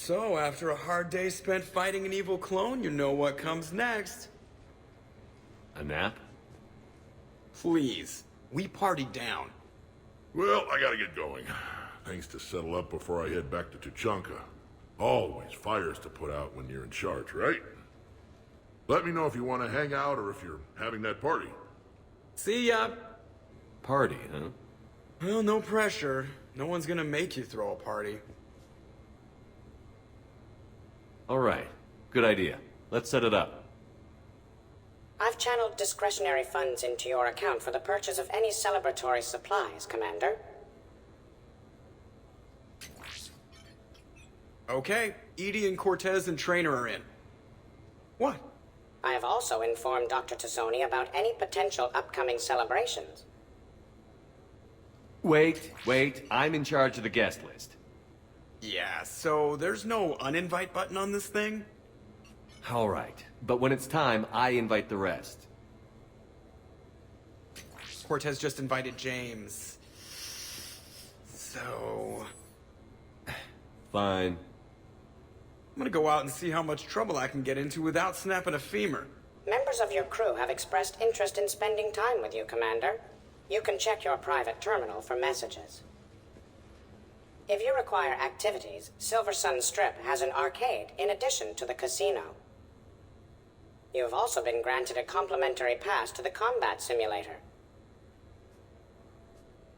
So, after a hard day spent fighting an evil clone, you know what comes next. A nap? Please. We party down. Well, I gotta get going. Things to settle up before I head back to Tuchanka. Always fires to put out when you're in charge, right? Let me know if you want to hang out or if you're having that party. See ya. Party, huh? Well, no pressure. No one's gonna make you throw a party. All right. Good idea. Let's set it up. I've channeled discretionary funds into your account for the purchase of any celebratory supplies, Commander. Okay, Edie and Cortez and Trainer are in. What? I have also informed Dr. Tassoni about any potential upcoming celebrations. Wait. I'm in charge of the guest list. Yeah, so there's no uninvite button on this thing? All right. But when it's time, I invite the rest. Cortez just invited James. So... Fine. I'm gonna go out and see how much trouble I can get into without snapping a femur. Members of your crew have expressed interest in spending time with you, Commander. You can check your private terminal for messages. If you require activities, Silver Sun Strip has an arcade in addition to the casino. You have also been granted a complimentary pass to the combat simulator.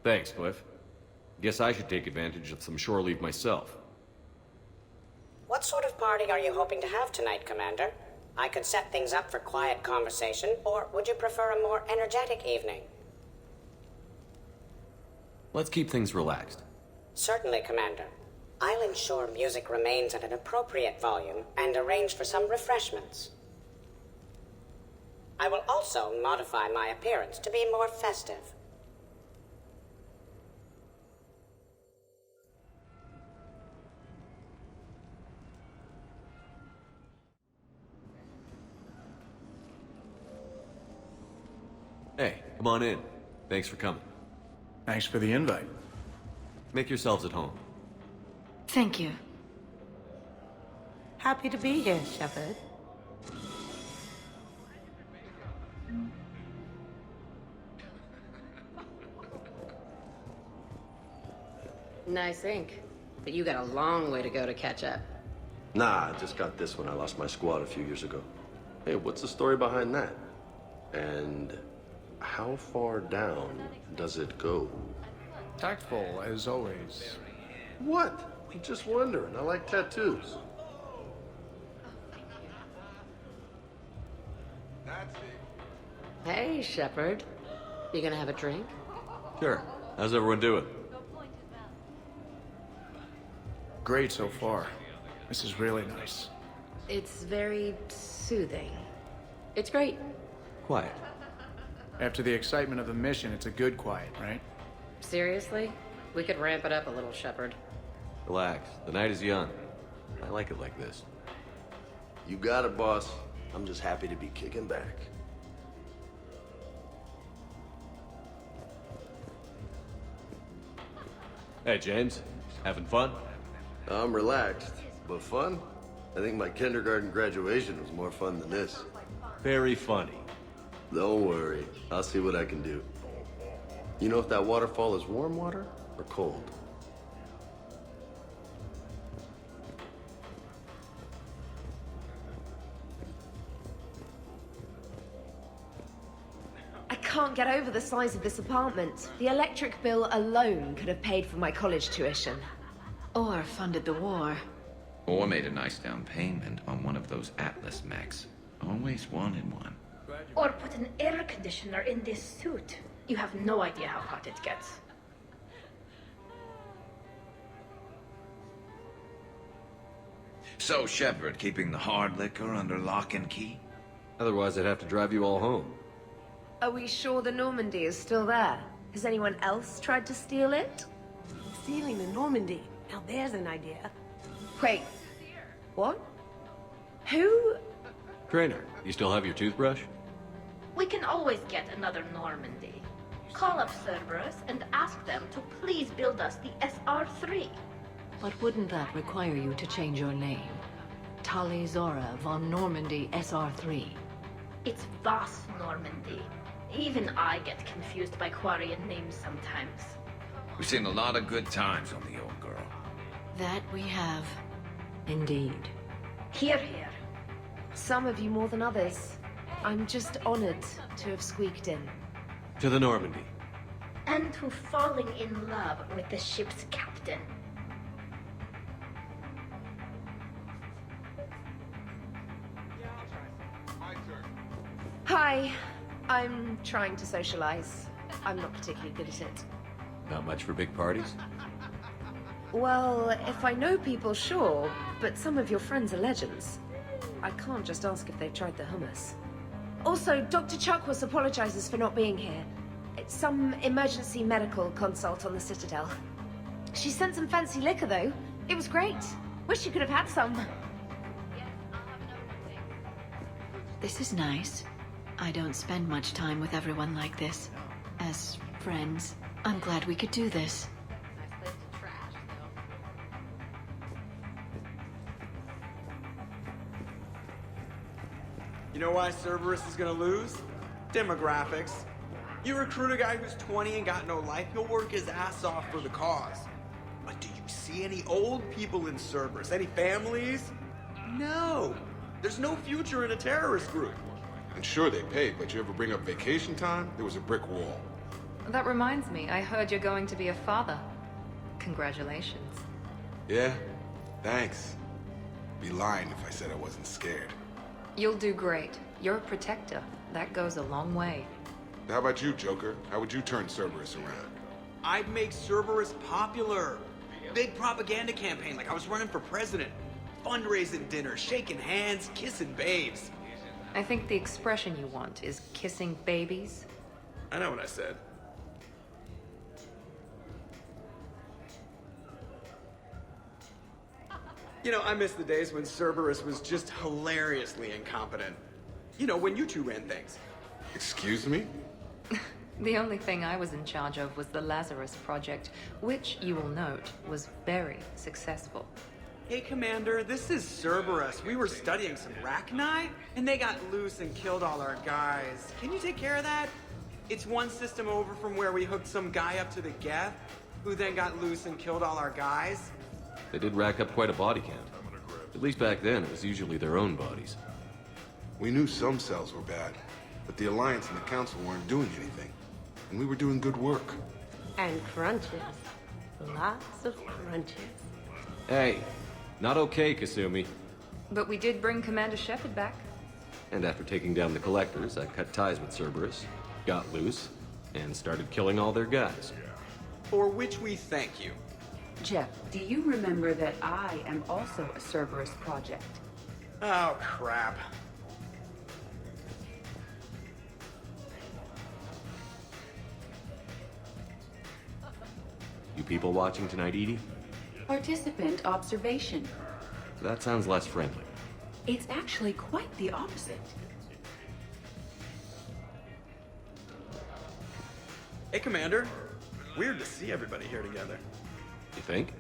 Thanks, Cliff. Guess I should take advantage of some shore leave myself. What sort of party are you hoping to have tonight, Commander? I could set things up for quiet conversation, or would you prefer a more energetic evening? Let's keep things relaxed. Certainly, Commander. I'll ensure music remains at an appropriate volume and arrange for some refreshments. I will also modify my appearance to be more festive. Hey, come on in. Thanks for coming. Thanks for the invite. Make yourselves at home. Thank you. Happy to be here, Shepard. Nice ink. But you got a long way to go to catch up. Nah, I just got this when I lost my squad a few years ago. Hey, what's the story behind that? And how far down does it go? Tactful, as always. What? I'm just wondering. I like tattoos. Hey, Shepard. You gonna have a drink? Sure. How's everyone doing? Great so far. This is really nice. It's very soothing. It's great. Quiet. After the excitement of the mission, it's a good quiet, right? Seriously? We could ramp it up a little, Shepard. Relax. The night is young. I like it like this. You got it, boss. I'm just happy to be kicking back. Hey, James. Having fun? I'm relaxed, but fun? I think my kindergarten graduation was more fun than this. Very funny. Don't worry. I'll see what I can do. You know if that waterfall is warm water or cold? I can't get over the size of this apartment. The electric bill alone could have paid for my college tuition. Or funded the war. Or made a nice down payment on one of those Atlas mechs. Always wanted one. Or put an air conditioner in this suit. You have no idea how hot it gets. So, Shepard, keeping the hard liquor under lock and key? Otherwise, I'd have to drive you all home. Are we sure the Normandy is still there? Has anyone else tried to steal it? Stealing the Normandy. Now there's an idea. Wait. What? Who? Trainer, you still have your toothbrush? We can always get another Normandy. Call up Cerberus and ask them to please build us the SR-3. But wouldn't that require you to change your name? Tali Zora von Normandy SR3. It's Voss Normandy. Even I get confused by Quarian names sometimes. We've seen a lot of good times on the old girl. That we have. Indeed. Here, here. Some of you more than others. I'm just honored to have squeaked in. To the Normandy. And to falling in love with the ship's captain. Hi. I'm trying to socialize. I'm not particularly good at it. Not much for big parties? Well, if I know people, sure, but some of your friends are legends. I can't just ask if they've tried the hummus. Also, Dr. Chuckworth apologizes for not being here. It's some emergency medical consult on the Citadel. She sent some fancy liquor, though. It was great. Wish you could have had some. This is nice. I don't spend much time with everyone like this. As friends, I'm glad we could do this. You know why Cerberus is gonna lose? Demographics. You recruit a guy who's 20 and got no life, he'll work his ass off for the cause. But do you see any old people in Cerberus? Any families? No. There's no future in a terrorist group. And sure they paid, but you ever bring up vacation time, there was a brick wall. That reminds me, I heard you're going to be a father. Congratulations. Yeah? Thanks. Be lying if I said I wasn't scared. You'll do great. You're a protector. That goes a long way. How about you, Joker? How would you turn Cerberus around? I'd make Cerberus popular. Big propaganda campaign like I was running for president. Fundraising dinners, shaking hands, kissing babes. I think the expression you want is kissing babies. I know what I said. You know, I miss the days when Cerberus was just hilariously incompetent. You know, when you two ran things. Excuse me? The only thing I was in charge of was the Lazarus Project, which, you will note, was very successful. Hey, Commander, this is Cerberus. We were studying some Rachni, and they got loose and killed all our guys. Can you take care of that? It's one system over from where we hooked some guy up to the Geth, who then got loose and killed all our guys. They did rack up quite a body count. At least back then, it was usually their own bodies. We knew some cells were bad, but the Alliance and the Council weren't doing anything. And we were doing good work. And crunches. Lots of crunches. Hey, not okay, Kasumi. But we did bring Commander Shepard back. And after taking down the Collectors, I cut ties with Cerberus, got loose, and started killing all their guys. For which we thank you. Jeff, do you remember that I am also a Cerberus project? Oh, crap. You people watching tonight, Edie? Participant observation. That sounds less friendly. It's actually quite the opposite. Hey, Commander. Weird to see everybody here together. You think?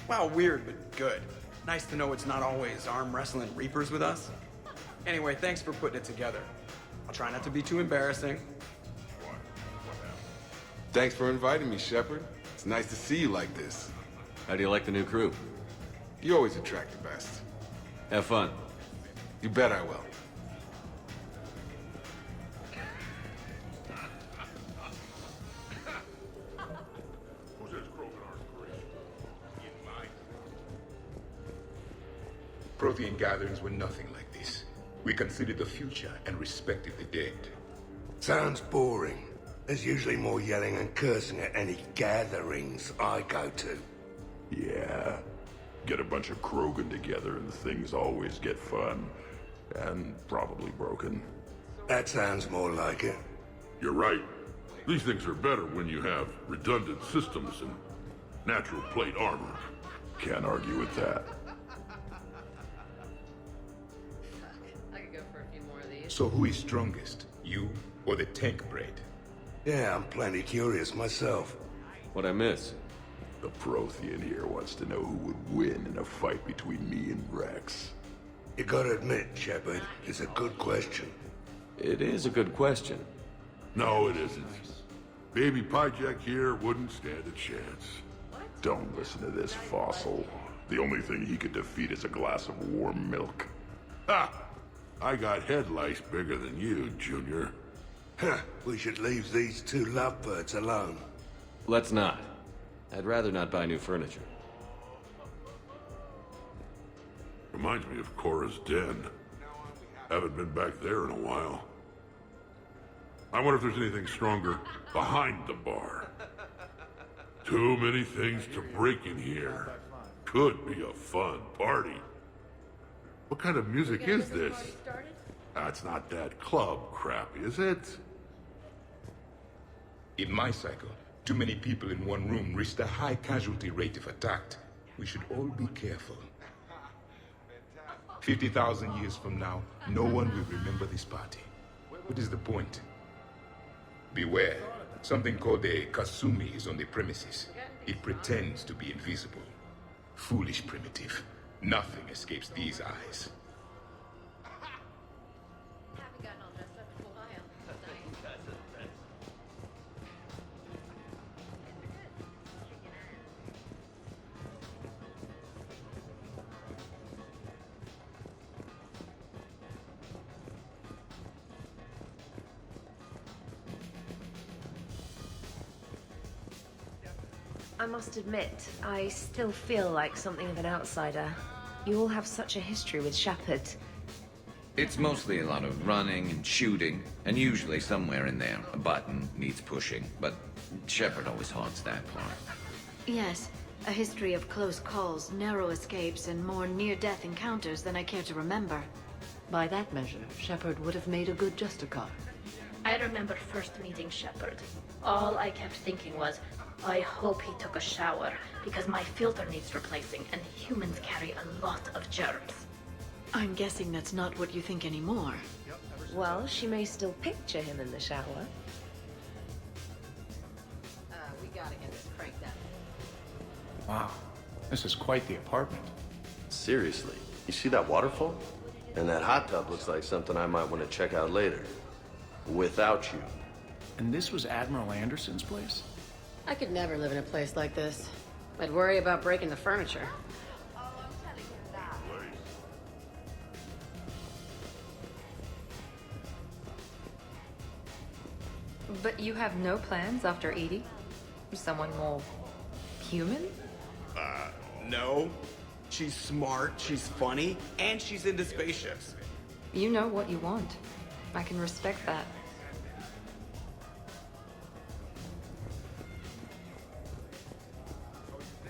Well, weird, but good. Nice to know it's not always arm wrestling reapers with us. Anyway, thanks for putting it together. I'll try not to be too embarrassing. Thanks for inviting me, Shepard. It's nice to see you like this. How do you like the new crew? You always attract the best. Have fun. You bet I will. Prothean gatherings were nothing like this. We considered the future and respected the dead. Sounds boring. There's usually more yelling and cursing at any gatherings I go to. Yeah. Get a bunch of Krogan together and things always get fun. And probably broken. That sounds more like it. You're right. These things are better when you have redundant systems and natural plate armor. Can't argue with that. I could go for a few more of these. So who is strongest? You or the tank braid? Yeah, I'm plenty curious myself. What'd I miss? The Prothean here wants to know who would win in a fight between me and Rex. You gotta admit, Shepard, it's a good question. It is a good question. No, it isn't. Baby Pyjack here wouldn't stand a chance. Don't listen to this fossil. The only thing he could defeat is a glass of warm milk. Ha! I got head lice bigger than you, Junior. Huh, we should leave these two lovebirds alone. Let's not. I'd rather not buy new furniture. Reminds me of Cora's den. Haven't been back there in a while. I wonder if there's anything stronger behind the bar. Too many things to break in here. Could be a fun party. What kind of music is this? That's not that club crap, is it? In my cycle, too many people in one room risk a high casualty rate if attacked. We should all be careful. 50,000 years from now, no one will remember this party. What is the point? Beware. Something called a Kasumi is on the premises. It pretends to be invisible. Foolish primitive. Nothing escapes these eyes. I must admit, I still feel like something of an outsider. You all have such a history with Shepard. It's mostly a lot of running and shooting, and usually somewhere in there, a button needs pushing, but Shepard always haunts that part. Yes, a history of close calls, narrow escapes, and more near-death encounters than I care to remember. By that measure, Shepard would have made a good Justicar. I remember first meeting Shepard. All I kept thinking was, I hope he took a shower, because my filter needs replacing, and humans carry a lot of germs. I'm guessing that's not what you think anymore. Well, she may still picture him in the shower. We gotta get this cranked up. Wow, this is quite the apartment. Seriously, you see that waterfall? And that hot tub looks like something I might want to check out later. Without you. And this was Admiral Anderson's place? I could never live in a place like this. I'd worry about breaking the furniture. But you have no plans after Edie? Someone more human? No. She's smart, she's funny, and she's into spaceships. You know what you want. I can respect that.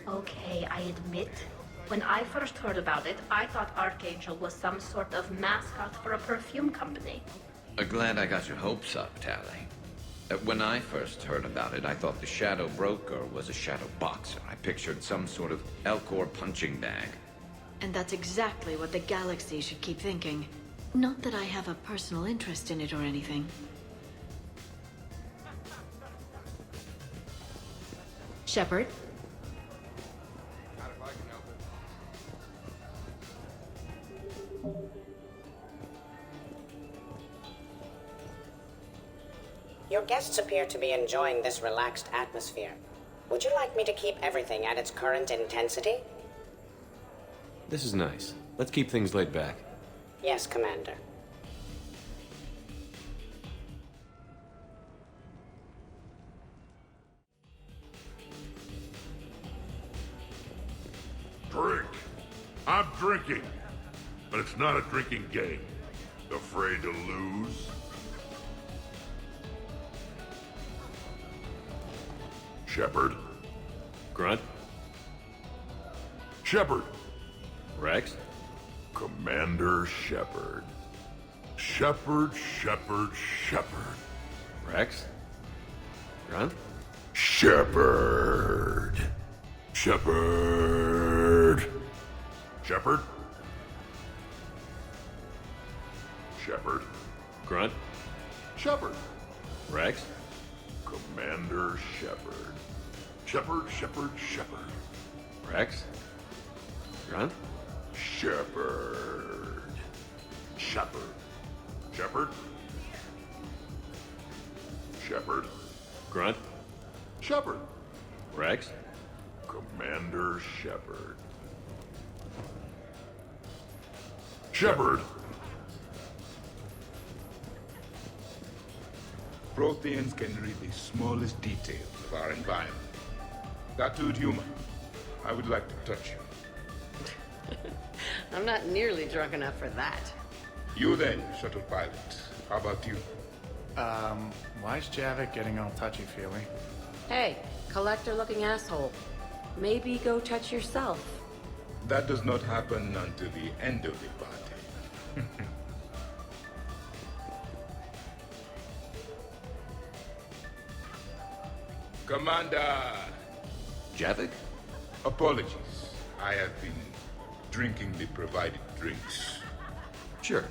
Okay, I admit. When I first heard about it, I thought Archangel was some sort of mascot for a perfume company. Glad I got your hopes up, Tally. When I first heard about it, I thought the Shadow Broker was a shadow boxer. I pictured some sort of Elcor punching bag. And that's exactly what the galaxy should keep thinking. Not that I have a personal interest in it or anything. Shepard? Your guests appear to be enjoying this relaxed atmosphere. Would you like me to keep everything at its current intensity? This is nice. Let's keep things laid back. Yes, Commander. Drink. I'm drinking. But it's not a drinking game. Afraid to lose? Shepard. Grunt. Shepard. Rex. Commander Shepard. Shepard, Shepard, Shepard. Rex. Grunt. Shepard. Shepard. Shepard. Shepard. Grunt. Shepard. Rex. Commander Shepard. Shepard, Shepard, Shepard. Rex? Grunt? Shepard. Shepard. Shepard. Shepard. Grunt? Shepard. Rex? Commander Shepard. Shepard. Protheans can read the smallest details of our environment. Tattooed human, I would like to touch you. I'm not nearly drunk enough for that. You then, shuttle pilot. How about you? Why's Javik getting all touchy-feely? Hey, collector-looking asshole. Maybe go touch yourself. That does not happen until the end of the party. Commander! Javik? Apologies. I have been drinking the provided drinks. Sure.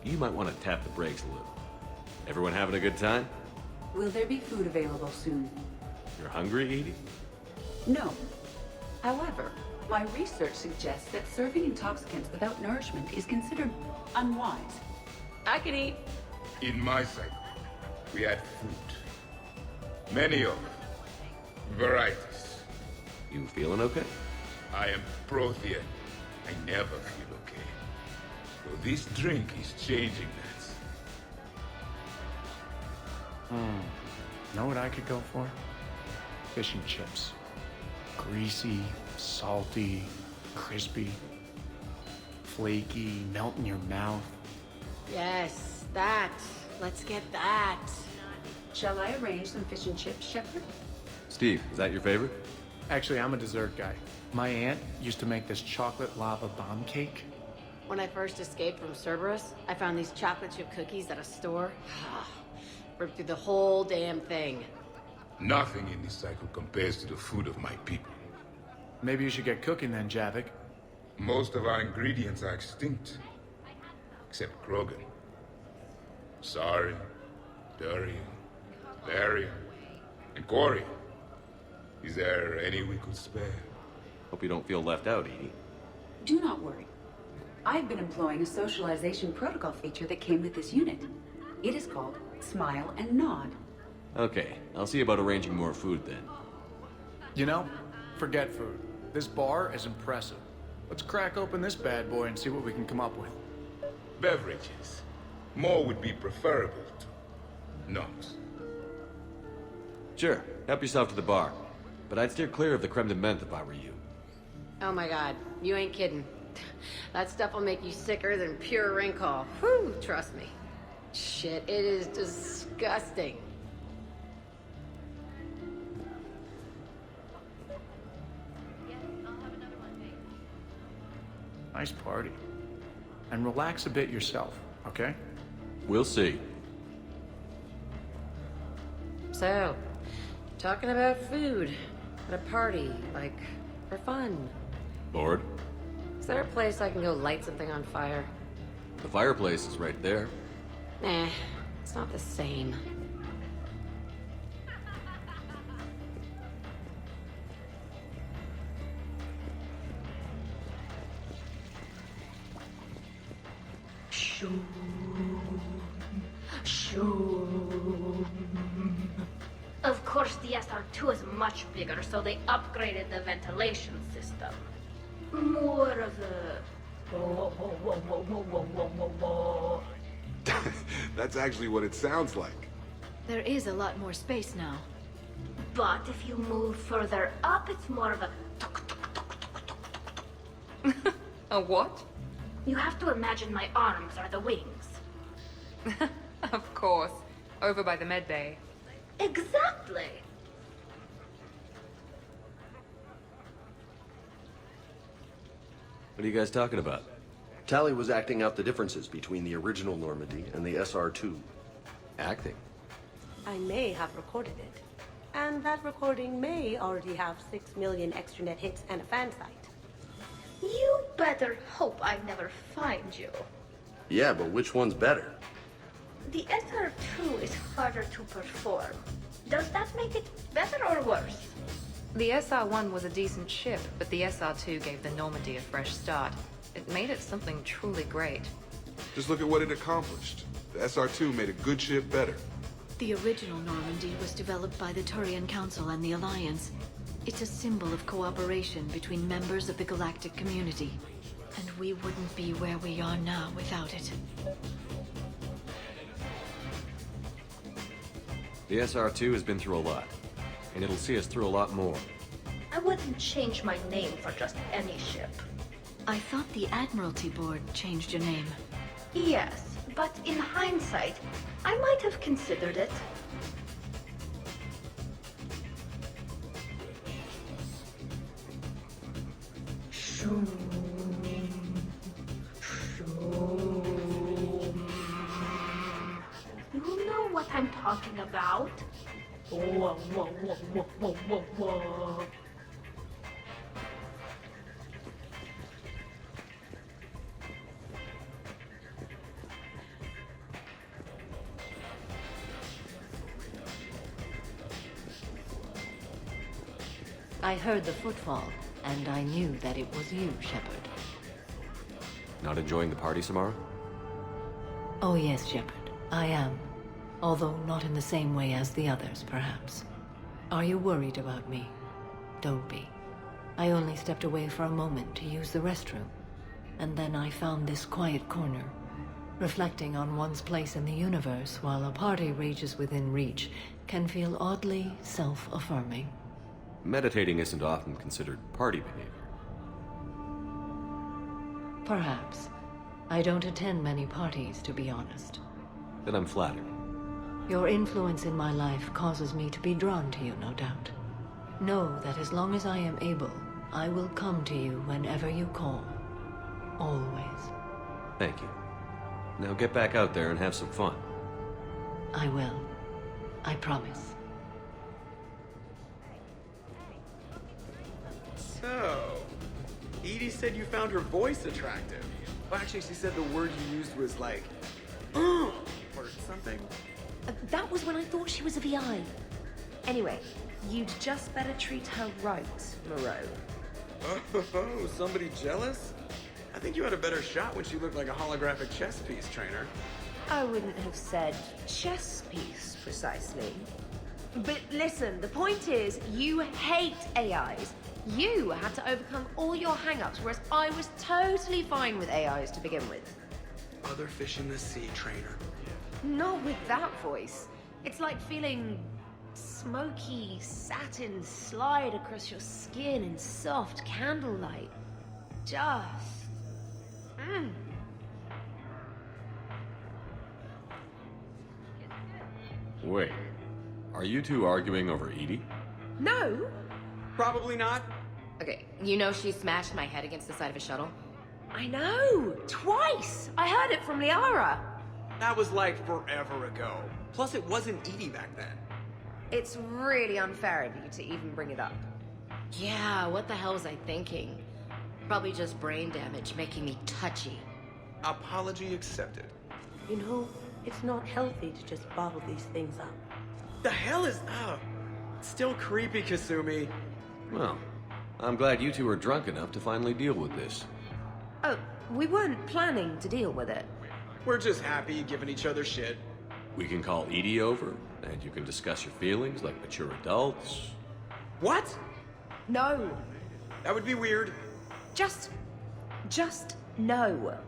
You might want to tap the brakes a little. Everyone having a good time? Will there be food available soon? You're hungry, Edie? No. However, my research suggests that serving intoxicants without nourishment is considered unwise. I can eat. In my cycle, we had fruit. Many of them. Varieties. You feeling okay? I am Prothean. I never feel okay. So this drink is changing that. Know what I could go for? Fish and chips. Greasy, salty, crispy, flaky, melt in your mouth. Yes, that. Let's get that. Shall I arrange some fish and chips, Shepard? Steve, is that your favorite? Actually, I'm a dessert guy. My aunt used to make this chocolate lava bomb cake. When I first escaped from Cerberus, I found these chocolate chip cookies at a store. Ripped through the whole damn thing. Nothing in this cycle compares to the food of my people. Maybe you should get cooking then, Javik. Most of our ingredients are extinct. Except Krogan. Sorry, Durian, Larian, and Corian. Is there any we could spare? Hope you don't feel left out, Edie. Do not worry. I've been employing a socialization protocol feature that came with this unit. It is called Smile and Nod. Okay, I'll see about arranging more food then. You know, forget food. This bar is impressive. Let's crack open this bad boy and see what we can come up with. Beverages. More would be preferable to not. Sure, help yourself to the bar. But I'd steer clear of the creme de menthe if I were you. Oh my god, you ain't kidding. That stuff will make you sicker than pure wrinkle. Whew, trust me. Shit, it is disgusting. Nice party. And relax a bit yourself, okay? We'll see. So, talking about food at a party, like, for fun. Bored? Is there a place I can go light something on fire? The fireplace is right there. Nah, it's not the same. Of course, the SR2 is much bigger, so they upgraded the ventilation system. More of a... That's actually what it sounds like. There is a lot more space now. But if you move further up, it's more of a... A what? You have to imagine my arms are the wings. Of course. Over by the med bay. Exactly. What are you guys talking about? Tally was acting out the differences between the original Normandy and the SR2. Acting? I may have recorded it. And that recording may already have 6 million extranet hits and a fan site. You better hope I never find you. Yeah, but which one's better? The SR2 is harder to perform. Does that make it better or worse? The SR-1 was a decent ship, but the SR-2 gave the Normandy a fresh start. It made it something truly great. Just look at what it accomplished. The SR-2 made a good ship better. The original Normandy was developed by the Turian Council and the Alliance. It's a symbol of cooperation between members of the galactic community. And we wouldn't be where we are now without it. The SR-2 has been through a lot, and it'll see us through a lot more. I wouldn't change my name for just any ship. I thought the Admiralty Board changed your name. Yes, but in hindsight, I might have considered it. You know what I'm talking about? Whoa, whoa, whoa, whoa, whoa, whoa, whoa. I heard the footfall, and I knew that it was you, Shepard. Not enjoying the party, Samara? Oh yes, Shepard, I am. Although not in the same way as the others, perhaps. Are you worried about me? Don't be. I only stepped away for a moment to use the restroom, and then I found this quiet corner. Reflecting on one's place in the universe while a party rages within reach can feel oddly self-affirming. Meditating isn't often considered party behavior. Perhaps. I don't attend many parties, to be honest. Then I'm flattered. Your influence in my life causes me to be drawn to you, no doubt. Know that as long as I am able, I will come to you whenever you call. Always. Thank you. Now get back out there and have some fun. I will. I promise. So, Edie said you found her voice attractive. Well, actually, she said the word you used was like, or something. That was when I thought she was a VI. Anyway, you'd just better treat her right, Moreau. Oh, somebody jealous? I think you had a better shot when she looked like a holographic chess piece, trainer. I wouldn't have said chess piece, precisely. But listen, the point is, you hate AIs. You had to overcome all your hang-ups, whereas I was totally fine with AIs to begin with. Other fish in the sea, trainer. Not with that voice. It's like feeling smoky satin slide across your skin in soft candlelight. Just... Wait, are you two arguing over Edie? No. Probably not. Okay, you know she smashed my head against the side of a shuttle? I know! Twice! I heard it from Liara. That was like forever ago. Plus, it wasn't Edie back then. It's really unfair of you to even bring it up. Yeah, what the hell was I thinking? Probably just brain damage making me touchy. Apology accepted. You know, it's not healthy to just bottle these things up. The hell is up? Still creepy, Kasumi. Well, I'm glad you two are drunk enough to finally deal with this. Oh, we weren't planning to deal with it. We're just happy giving each other shit. We can call Edie over, and you can discuss your feelings like mature adults. What? No. That would be weird. Just no.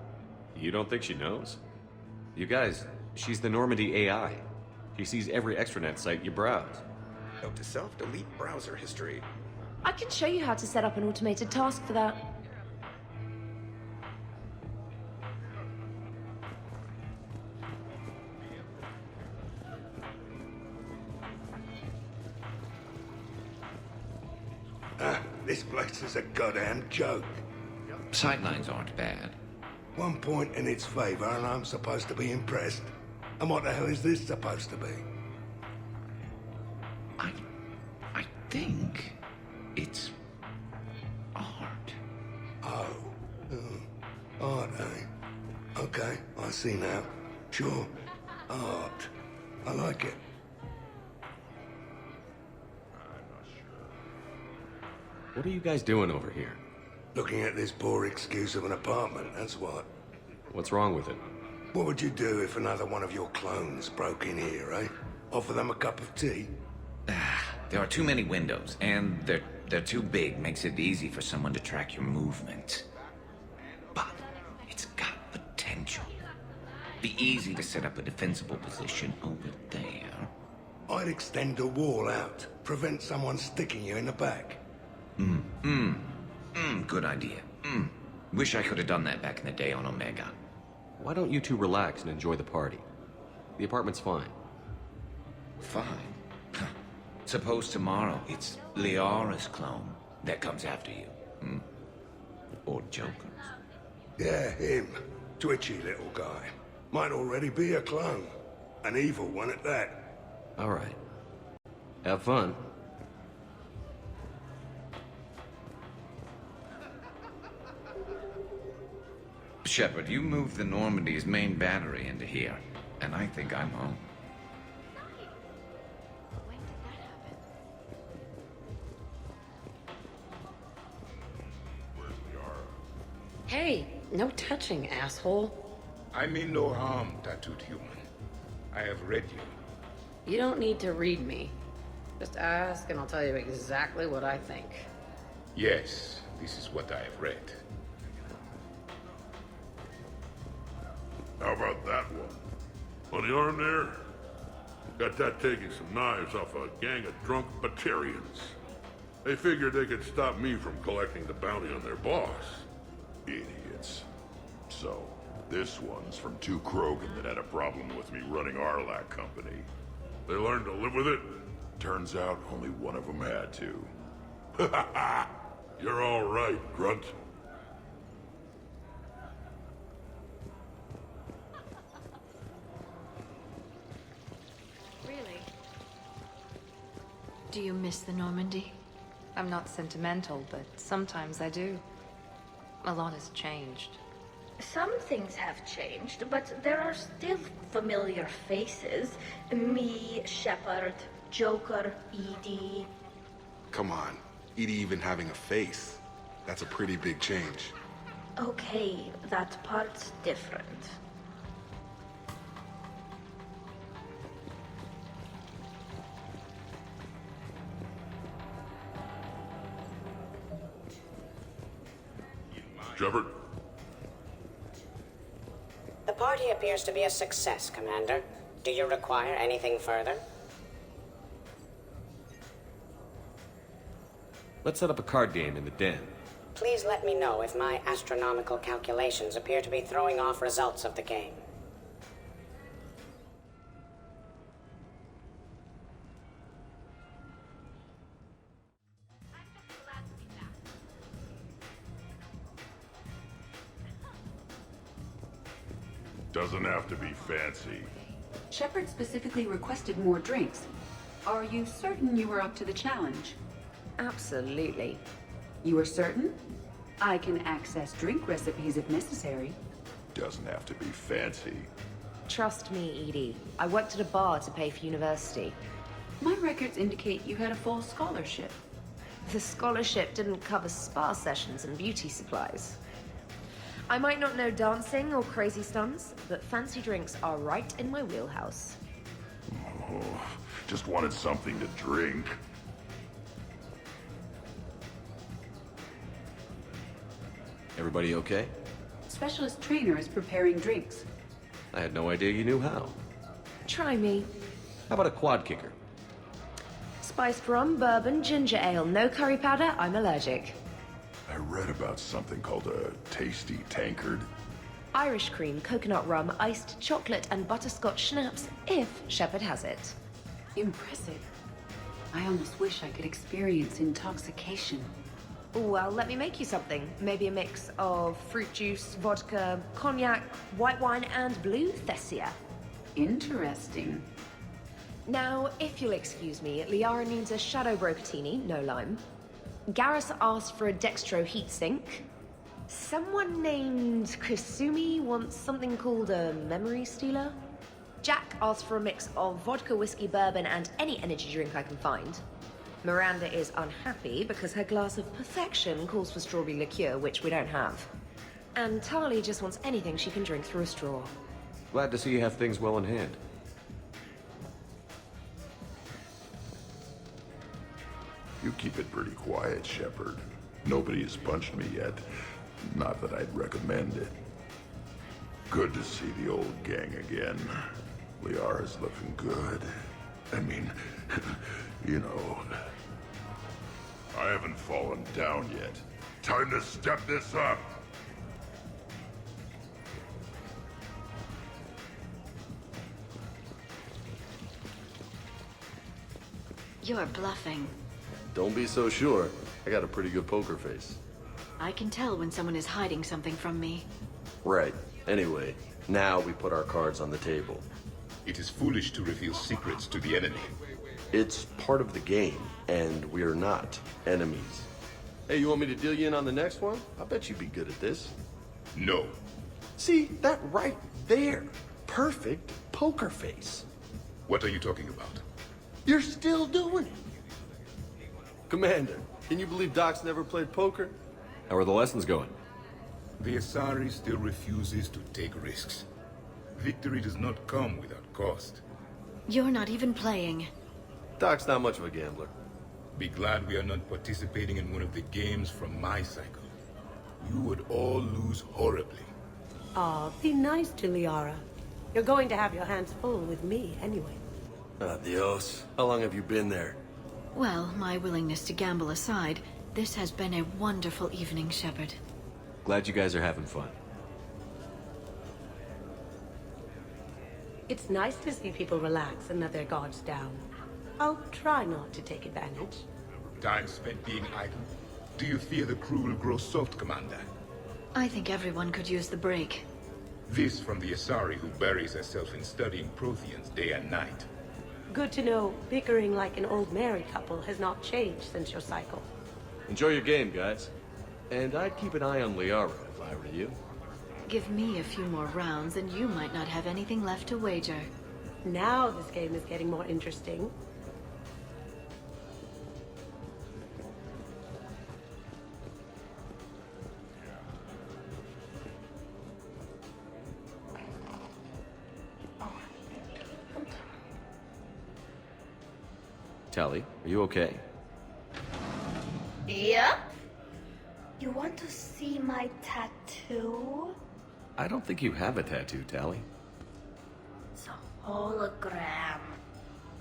You don't think she knows? You guys, she's the Normandy AI. She sees every extranet site you browse. Note to self, delete browser history. I can show you how to set up an automated task for that. This place is a goddamn joke. Sightlines aren't bad. 1 point in its favor and I'm supposed to be impressed. And what the hell is this supposed to be? I think it's art. Oh. Art, eh? Okay, I see now. Sure. Art. I like it. What are you guys doing over here? Looking at this poor excuse of an apartment, that's what. What's wrong with it? What would you do if another one of your clones broke in here, eh? Offer them a cup of tea? There are too many windows, and they're too big. Makes it easy for someone to track your movement. But it's got potential. Be easy to set up a defensible position over there. I'd extend the wall out. Prevent someone sticking you in the back. Good idea. Wish I could have done that back in the day on Omega. Why don't you two relax and enjoy the party? The apartment's fine. Fine. Huh. Suppose tomorrow it's Liara's clone that comes after you. Or Joker's. Yeah, him. Twitchy little guy. Might already be a clone. An evil one at that. All right. Have fun. Shepard, you moved the Normandy's main battery into here, and I think I'm home. Hey, no touching, asshole. I mean no harm, tattooed human. I have read you. You don't need to read me. Just ask and I'll tell you exactly what I think. Yes, this is what I have read. How about that one? On the arm there? Got that taking some knives off a gang of drunk Batarians. They figured they could stop me from collecting the bounty on their boss. Idiots. So, this one's from two Krogan that had a problem with me running Arlac Company. They learned to live with it? Turns out only one of them had to. Ha ha! You're all right, Grunt. Really? Do you miss the Normandy? I'm not sentimental, but sometimes I do. A lot has changed. Some things have changed, but there are still familiar faces. Me, Shepard, Joker, Edie. Come on. Edie even having a face. That's a pretty big change. Okay, that part's different. Shepard? The party appears to be a success, Commander. Do you require anything further? Let's set up a card game in the den. Please let me know if my astronomical calculations appear to be throwing off results of the game. Doesn't have to be fancy. Shepard specifically requested more drinks. Are you certain you were up to the challenge? Absolutely. You are certain? I can access drink recipes if necessary. Doesn't have to be fancy. Trust me, Edie. I worked at a bar to pay for university. My records indicate you had a full scholarship. The scholarship didn't cover spa sessions and beauty supplies. I might not know dancing or crazy stunts, but fancy drinks are right in my wheelhouse. Oh, just wanted something to drink. Everybody okay? Specialist trainer is preparing drinks. I had no idea you knew how. Try me. How about a quad kicker? Spiced rum, bourbon, ginger ale, no curry powder, I'm allergic. I read about something called a tasty tankard. Irish cream, coconut rum, iced chocolate, and butterscotch schnapps, if Shepard has it. Impressive. I almost wish I could experience intoxication. Well, let me make you something. Maybe a mix of fruit juice, vodka, cognac, white wine, and blue Thessia. Interesting. Now, if you'll excuse me, Liara needs a Shadow Brocatini, no lime. Garrus asked for a Dextro heatsink. Someone named Kasumi wants something called a Memory Stealer. Jack asked for a mix of vodka, whiskey, bourbon, and any energy drink I can find. Miranda is unhappy because her glass of perfection calls for strawberry liqueur, which we don't have. And Tali just wants anything she can drink through a straw. Glad to see you have things well in hand. You keep it pretty quiet, Shepard. Nobody has punched me yet. Not that I'd recommend it. Good to see the old gang again. Liara's looking good. I mean, you know... I haven't fallen down yet. Time to step this up! You're bluffing. Don't be so sure. I got a pretty good poker face. I can tell when someone is hiding something from me. Right. Anyway, now we put our cards on the table. It is foolish to reveal secrets to the enemy. It's part of the game, and we're not enemies. Hey, you want me to deal you in on the next one? I bet you'd be good at this. No. See, that right there. Perfect poker face. What are you talking about? You're still doing it. Commander, can you believe Doc's never played poker? How are the lessons going? The Asari still refuses to take risks. Victory does not come without cost. You're not even playing. Doc's not much of a gambler. Be glad we are not participating in one of the games from my cycle. You would all lose horribly. Aw, be nice to Liara. You're going to have your hands full with me anyway. Adios. How long have you been there? Well, my willingness to gamble aside, this has been a wonderful evening, Shepard. Glad you guys are having fun. It's nice to see people relax and let their guards down. I'll try not to take advantage. Time spent being idle? Do you fear the crew will grow salt, Commander? I think everyone could use the break. This from the Asari who buries herself in studying Protheans day and night. Good to know bickering like an old married couple has not changed since your cycle. Enjoy your game, guys. And I'd keep an eye on Liara if I were you. Give me a few more rounds and you might not have anything left to wager. Now this game is getting more interesting. Tali, are you okay? Yep. You want to see my tattoo? I don't think you have a tattoo, Tali. It's a hologram.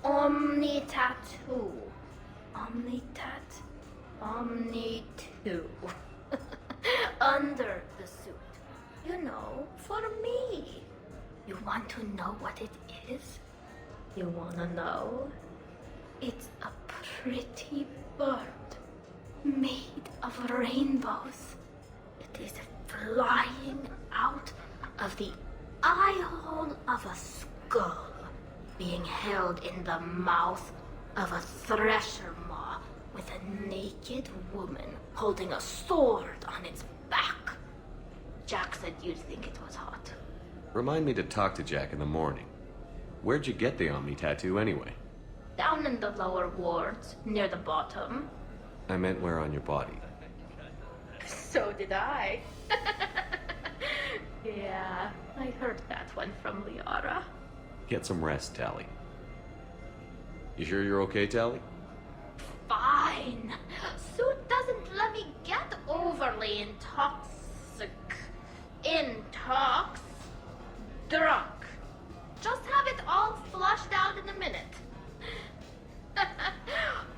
Omni tattoo. Omni tat. Omni 2. Under the suit. You know, for me. You want to know what it is? You wanna know? It's a pretty bird made of rainbows. It is flying out of the eye hole of a skull, being held in the mouth of a thresher maw with a naked woman holding a sword on its back. Jack said you'd think it was hot. Remind me to talk to Jack in the morning. Where'd you get the Omni tattoo anyway? Down in the lower wards, near the bottom. I meant where on your body. So did I. Yeah, I heard that one from Liara. Get some rest, Tali. You sure you're okay, Tali? Fine. Suit doesn't let me get overly intoxic. Drunk. Just have it all flushed out in a minute.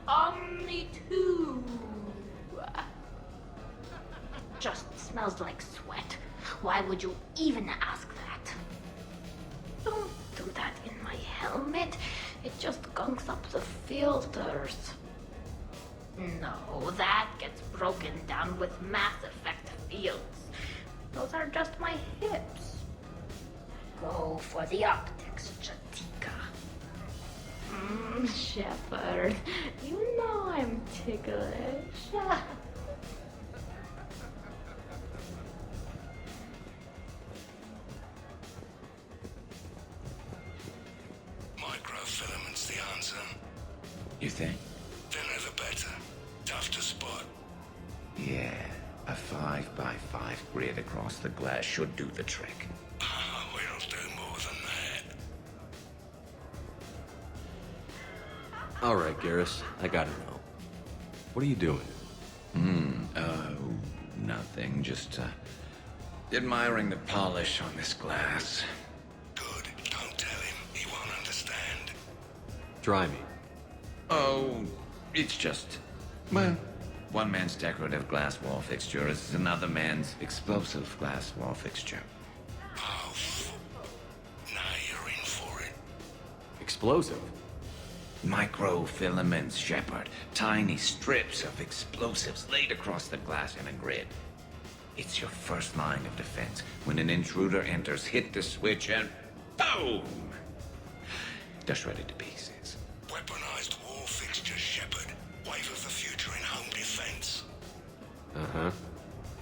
Omni 2. It just smells like sweat. Why would you even ask that? Don't do that in my helmet. It just gunks up the filters. No, that gets broken down with Mass Effect fields. Those are just my hips. Go for the optics, Chatika. Shepard, you know I'm ticklish. Microfilamen's the answer. You think? They're never tough to spot. Yeah, a 5x5 grid across the glass should do the trick. We'll do more than that. All right, Garrus, I gotta know. What are you doing? Nothing. Just, admiring the polish on this glass. Good. Don't tell him. He won't understand. Try me. Oh, it's just... Well, one man's decorative glass wall fixture is another man's explosive glass wall fixture. Oh, now you're in for it. Explosive? Microfilaments, Shepard. Tiny strips of explosives laid across the glass in a grid. It's your first line of defense. When an intruder enters, hit the switch and boom! They're shredded to pieces. Weaponized wall fixtures, Shepard. Wave of the future in home defense. Uh-huh.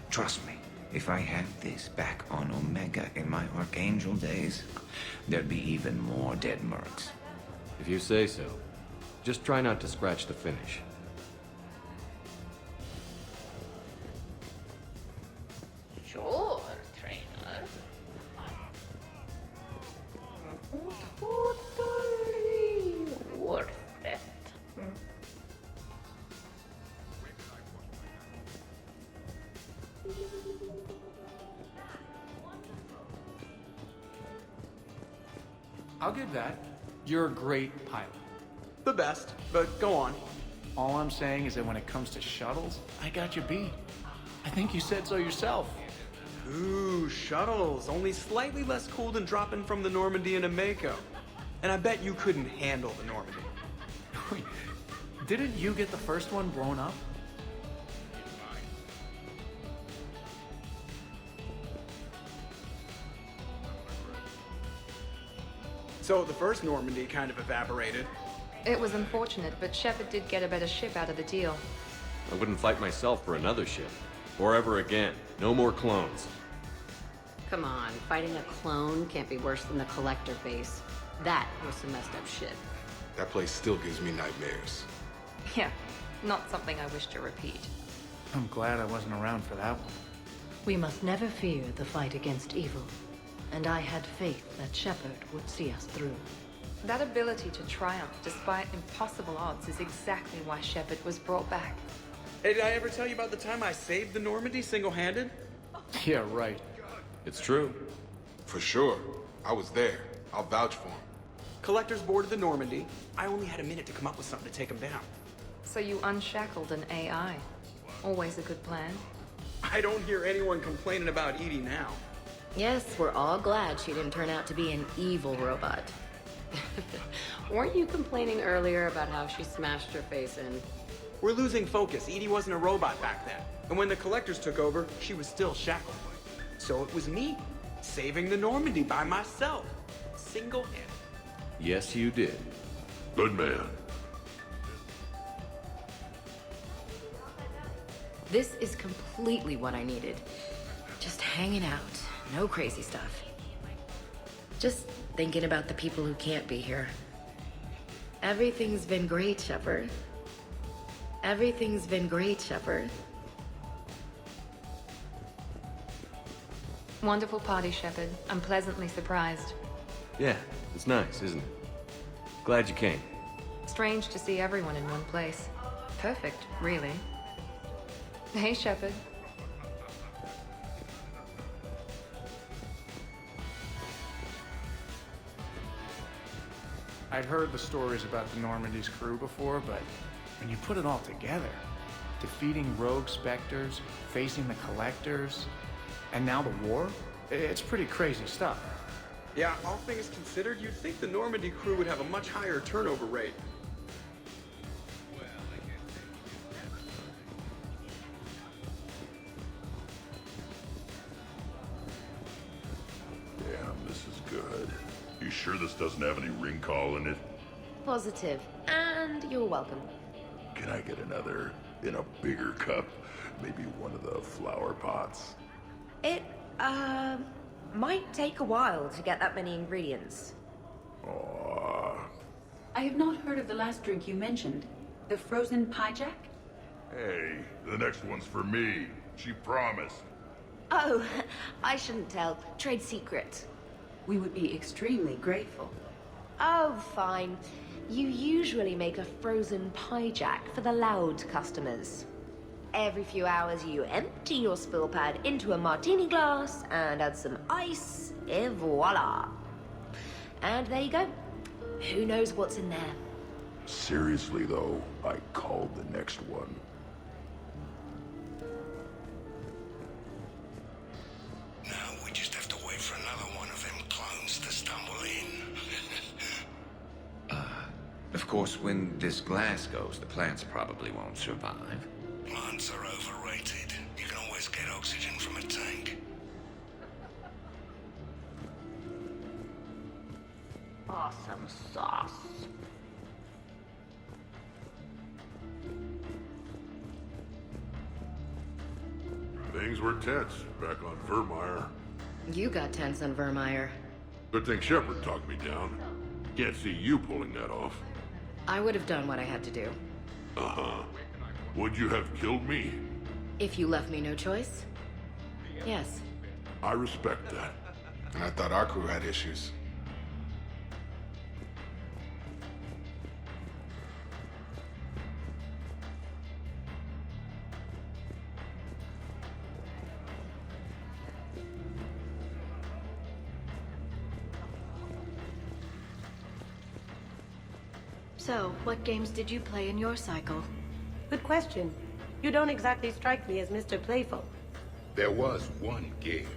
Trust me, if I had this back on Omega in my Archangel days, there'd be even more dead mercs. If you say so. Just try not to scratch the finish. Sure, trainer. Totally worth it. I'll give that. You're a great pilot. The best, but go on. All I'm saying is that when it comes to shuttles, I got you beat. I think you said so yourself. Ooh, shuttles. Only slightly less cool than dropping from the Normandy into Mako. And I bet you couldn't handle the Normandy. Wait, didn't you get the first one blown up? So the first Normandy kind of evaporated. It was unfortunate, but Shepard did get a better ship out of the deal. I wouldn't fight myself for another ship. Or ever again. No more clones. Come on, fighting a clone can't be worse than the Collector base. That was some messed up shit. That place still gives me nightmares. Yeah, not something I wish to repeat. I'm glad I wasn't around for that one. We must never fear the fight against evil. And I had faith that Shepard would see us through. That ability to triumph despite impossible odds is exactly why Shepard was brought back. Hey, did I ever tell you about the time I saved the Normandy single-handed? Yeah, right. It's true. For sure. I was there. I'll vouch for him. Collectors boarded the Normandy. I only had a minute to come up with something to take them down. So you unshackled an AI. Always a good plan. I don't hear anyone complaining about Edie now. Yes, we're all glad she didn't turn out to be an evil robot. Weren't you complaining earlier about how she smashed her face in? We're losing focus. Edie wasn't a robot back then. And when the Collectors took over, she was still shackled. So it was me, saving the Normandy by myself. Single-handed. Yes, you did. Good man. This is completely what I needed. Just hanging out. No crazy stuff. Just thinking about the people who can't be here. Everything's been great, Shepard. Everything's been great, Shepard. Wonderful party, Shepard. I'm pleasantly surprised. Yeah, it's nice, isn't it? Glad you came. Strange to see everyone in one place. Perfect, really. Hey, Shepard. I'd heard the stories about the Normandy's crew before, but when you put it all together, defeating rogue specters, facing the Collectors, and now the war, it's pretty crazy stuff. Yeah, all things considered, you'd think the Normandy crew would have a much higher turnover rate. Damn, this is good. You sure this doesn't have any ring call in it? Positive. And you're welcome. Can I get another in a bigger cup? Maybe one of the flower pots? It, might take a while to get that many ingredients. I have not heard of the last drink you mentioned. The frozen pie jack? Hey, the next one's for me. She promised. Oh, I shouldn't tell. Trade secret. We would be extremely grateful. Oh, fine. You usually make a frozen pie jack for the loud customers. Every few hours, you empty your spill pad into a martini glass and add some ice, et voila. And there you go. Who knows what's in there? Seriously, though, I called the next one. Now we just have to wait for another one of them clones to stumble in. Of course, when this glass goes, the plants probably won't survive. Plants are overrated. You can always get oxygen from a tank. Awesome sauce. Things were tense back on Vermeer. You got tense on Vermeer. Good thing Shepard talked me down. Can't see you pulling that off. I would have done what I had to do. Uh-huh. Would you have killed me? If you left me no choice? Yes. I respect that. And I thought our crew had issues. So, what games did you play in your cycle? Good question. You don't exactly strike me as Mr. Playful. There was one game.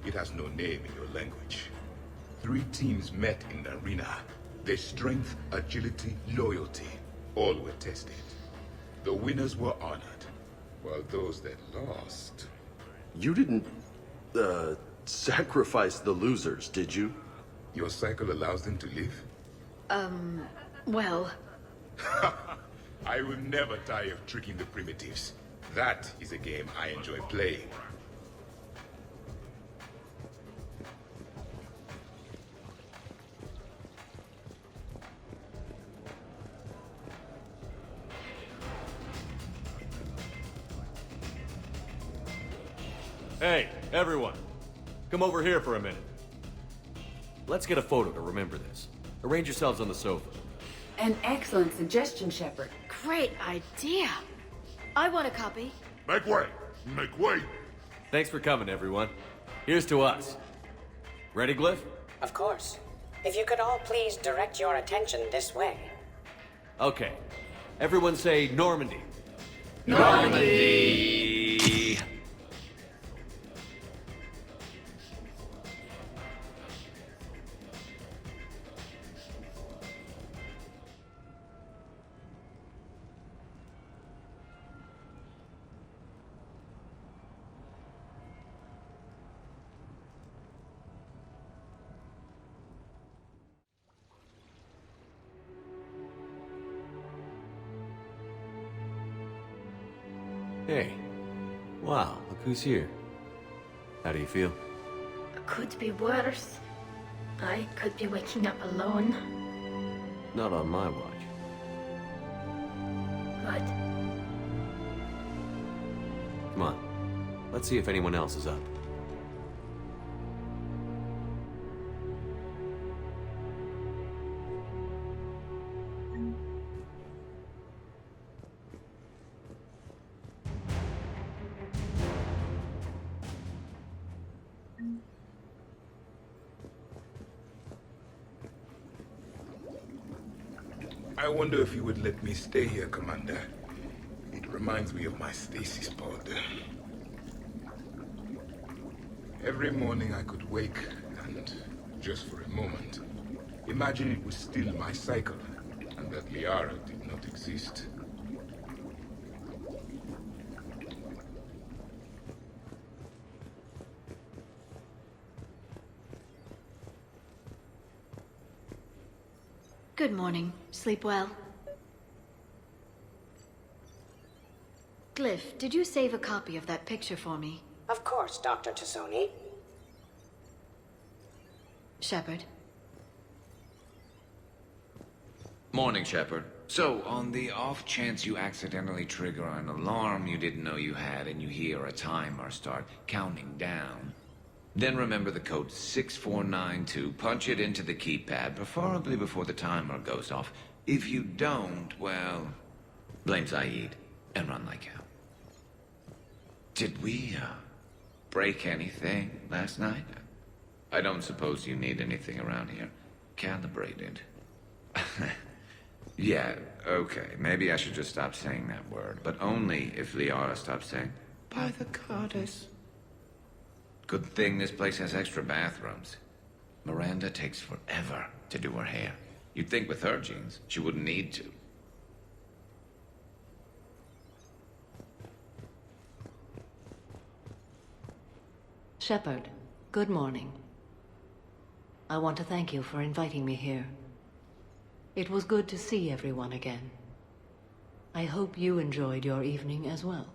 It has no name in your language. 3 teams met in the arena. Their strength, agility, loyalty, all were tested. The winners were honored, while those that lost... You didn't, sacrifice the losers, did you? Your cycle allows them to live? Well... I will never tire of tricking the primitives. That is a game I enjoy playing. Hey, everyone. Come over here for a minute. Let's get a photo to remember this. Arrange yourselves on the sofa. An excellent suggestion, Shepard. Great idea. I want a copy. Make way! Make way! Thanks for coming, everyone. Here's to us. Ready, Glyph? Of course. If you could all please direct your attention this way. Okay. Everyone say Normandy. Normandy! Hey. Wow, look who's here. How do you feel? Could be worse. I could be waking up alone. Not on my watch. Good. Come on. Let's see if anyone else is up. I wonder if you would let me stay here, Commander. It reminds me of my stasis pod. Every morning I could wake and, just for a moment, imagine it was still my cycle and that Liara did not exist. Good morning. Sleep well. Glyph, did you save a copy of that picture for me? Of course, Dr. Tassoni. Shepard. Morning, Shepard. So, on the off chance you accidentally trigger an alarm you didn't know you had and you hear a timer start counting down, then remember the code 6492, punch it into the keypad, preferably before the timer goes off. If you don't, well, blame Zaid and run like hell. Did we, break anything last night? I don't suppose you need anything around here calibrated. Yeah, okay, maybe I should just stop saying that word, but only if Liara stops saying, by the goddess. Good thing this place has extra bathrooms. Miranda takes forever to do her hair. You'd think with her genes, she wouldn't need to. Shepard, good morning. I want to thank you for inviting me here. It was good to see everyone again. I hope you enjoyed your evening as well.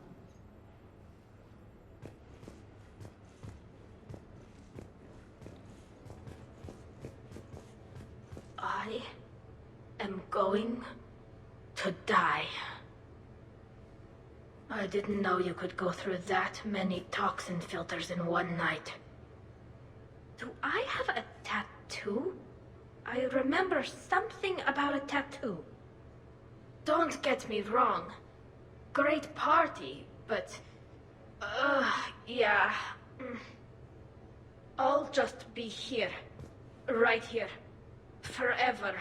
I am going to die. I didn't know you could go through that many toxin filters in one night. Do I have a tattoo? I remember something about a tattoo. Don't get me wrong. Great party, but... yeah. I'll just be here. Right here. Forever.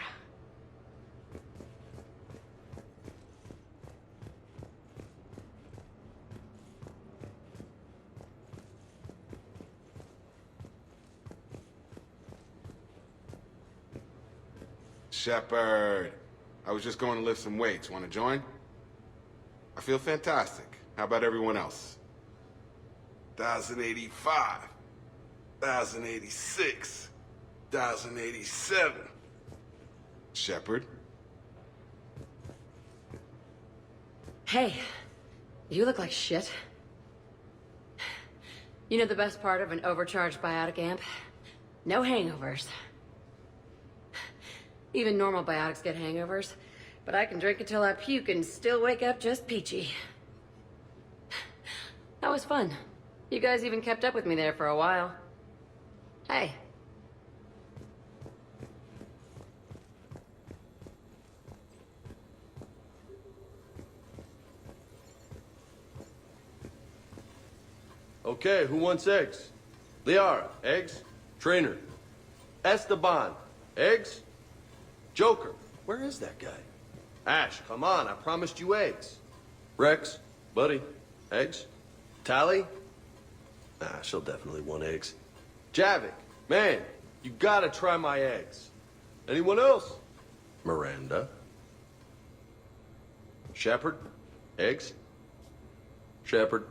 Shepard, I was just going to lift some weights. Want to join? I feel fantastic. How about everyone else? 1,085, 1,086, 1,087. Shepard? Hey, you look like shit. You know the best part of an overcharged biotic amp? No hangovers. Even normal biotics get hangovers, but I can drink until I puke and still wake up just peachy. That was fun. You guys even kept up with me there for a while. Hey. Okay, who wants eggs? Liara, eggs? Trainer. Esteban, eggs? Joker, where is that guy? Ash, come on, I promised you eggs. Rex, buddy, eggs? Tally? Nah, she'll definitely want eggs. Javik, man, you gotta try my eggs. Anyone else? Miranda. Shepard, eggs? Shepard.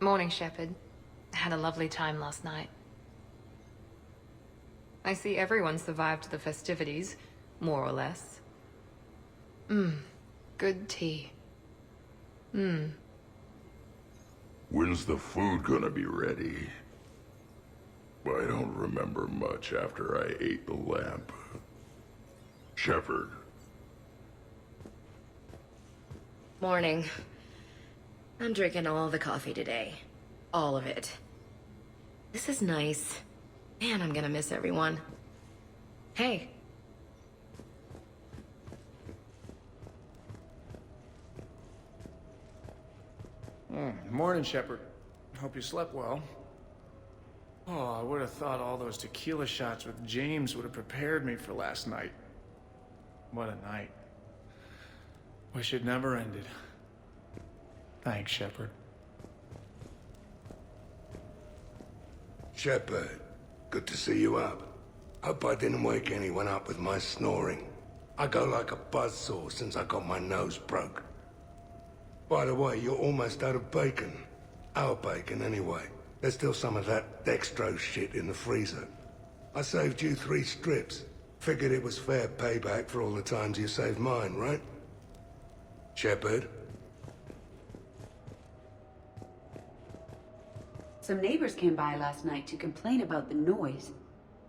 Morning, Shepard. Had a lovely time last night. I see everyone survived the festivities, more or less. Good tea. When's the food gonna be ready? I don't remember much after I ate the lamp. Shepard. Morning. I'm drinking all the coffee today. All of it. This is nice. Man, I'm gonna miss everyone. Hey. Morning, Shepard. Hope you slept well. Oh, I would have thought all those tequila shots with James would have prepared me for last night. What a night. Wish it never ended. Thanks, Shepard. Shepard, good to see you up. Hope I didn't wake anyone up with my snoring. I go like a buzzsaw since I got my nose broke. By the way, you're almost out of bacon. Our bacon, anyway. There's still some of that dextrose shit in the freezer. I saved you 3 strips. Figured it was fair payback for all the times you saved mine, right? Shepard? Some neighbors came by last night to complain about the noise.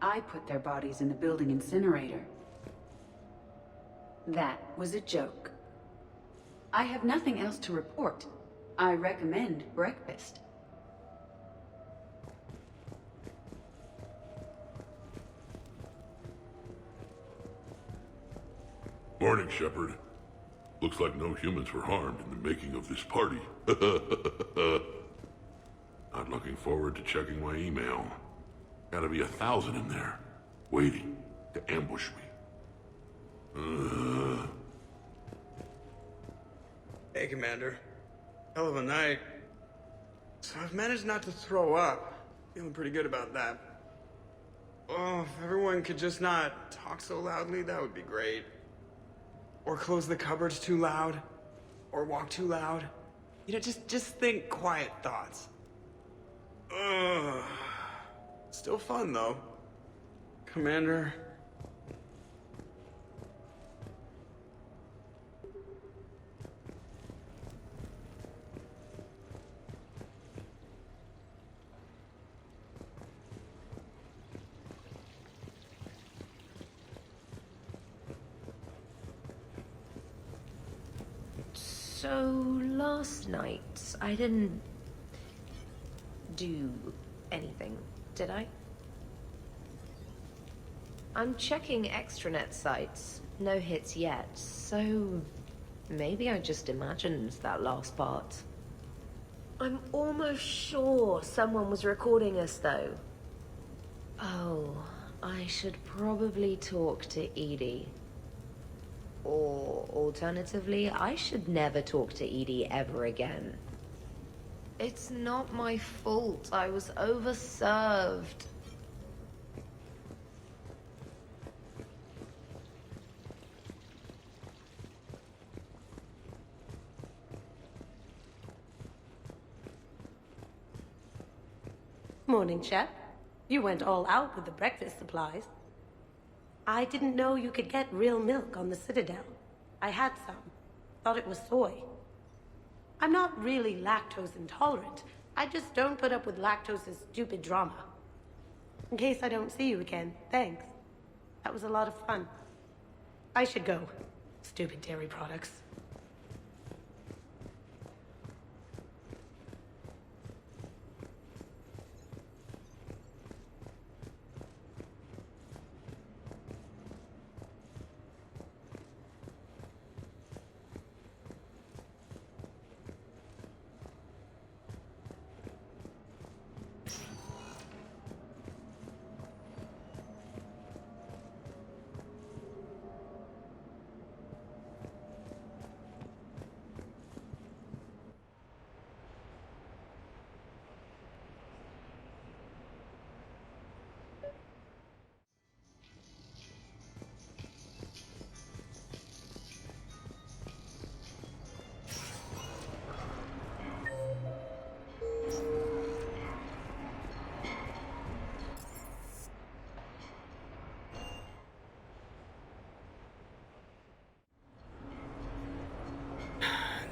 I put their bodies in the building incinerator. That was a joke. I have nothing else to report. I recommend breakfast. Morning, Shepard. Looks like no humans were harmed in the making of this party. Not looking forward to checking my email. Gotta be 1,000 in there, waiting to ambush me. Hey, Commander. Hell of a night. So I've managed not to throw up. Feeling pretty good about that. Oh, if everyone could just not talk so loudly, that would be great. Or close the cupboards too loud. Or walk too loud. You know, just think quiet thoughts. Ugh. Still fun, though. Commander. So, last night, I didn't do anything, did I? I'm checking extranet sites. No hits yet, so maybe I just imagined that last part. I'm almost sure someone was recording us, though. Oh, I should probably talk to Edie. Or, alternatively, I should never talk to Edie ever again. It's not my fault. I was overserved. Morning, Chef. You went all out with the breakfast supplies. I didn't know you could get real milk on the Citadel. I had some. Thought it was soy. I'm not really lactose intolerant. I just don't put up with lactose's stupid drama. In case I don't see you again, thanks. That was a lot of fun. I should go. Stupid dairy products.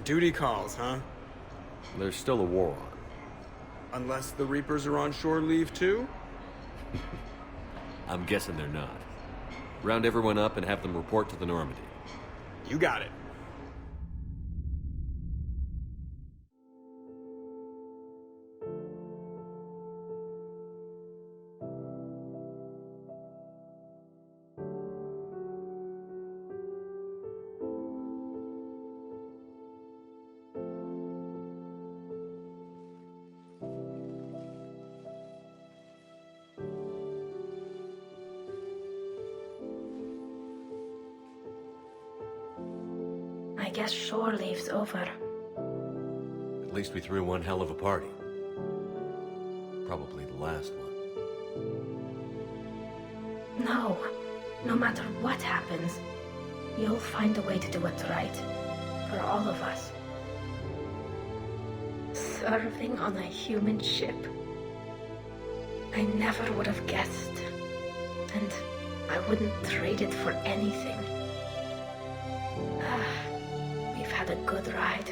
Duty calls, huh? There's still a war on. Unless the Reapers are on shore leave too? I'm guessing they're not. Round everyone up and have them report to the Normandy. You got it. I guess shore leave's over. At least we threw one hell of a party. Probably the last one. No. No matter what happens, you'll find a way to do it right. For all of us. Serving on a human ship. I never would have guessed. And I wouldn't trade it for anything. We've had a good ride.